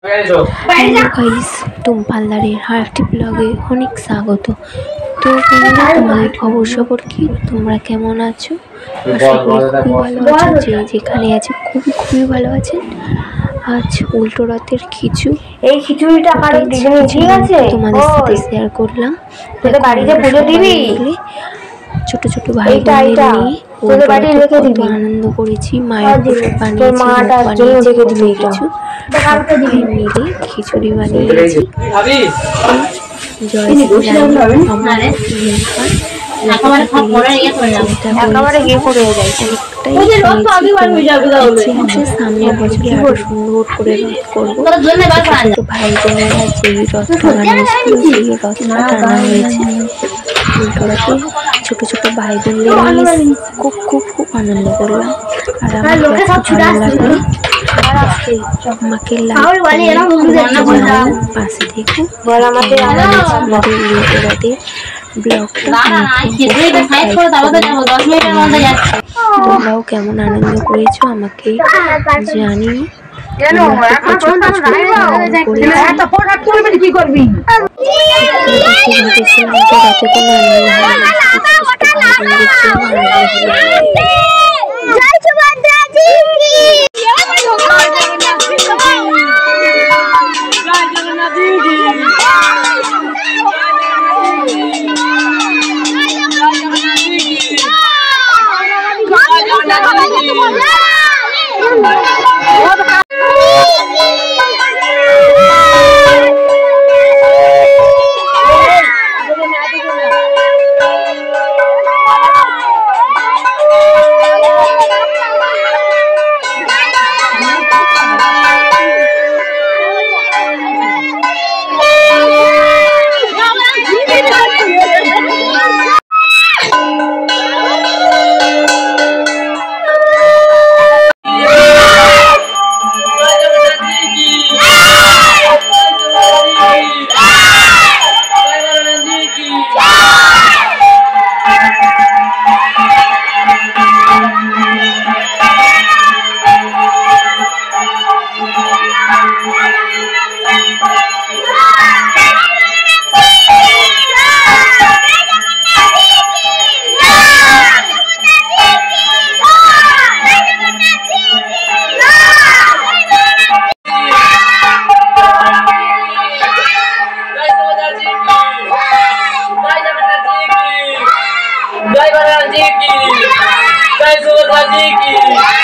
Hello guys, টুম্পালদারের আরেকটি ব্লগে অনেক স্বাগত। তো বন্ধুরা, তোমাদের খবর কি? তোমরা কেমন আছো? আশা করি খুবই ভালো আছো। যে যেখানে আছে খুবই ভালো আছেন। আজ উল্টো রথের খিচুড়িটা তোমাদের সাথে শেয়ার করলাম। ছোট ছোট ভাই বোনদের নিয়ে উল্টো রথে কত আনন্দ করেছি। মায়ের প্রসাদ বানিয়েছি, কত কিছু ভাই মিলে খিচুড়ি বানিয়েছি। জয় শ্রীরাম। আমার সামনের বছরে আরো সুন্দর করে রথ করবো। ভাই বোনেরা যে রথটা বানিয়েছিল, সেই রথটা টানা হয়েছে উল্টো রথে। ছোট ছোট ভাই বোনদের নিয়ে খুব আনন্দ করলাম। আর আমার ভালো লাগলে আমাকে পাশে থেকে আমাদের উল্টো রথের ব্লগটা তোমরাও কেমন আনন্দ করেছো আমাকে জানিও। जय भगवान जी की, जय सुभद्रा जी की।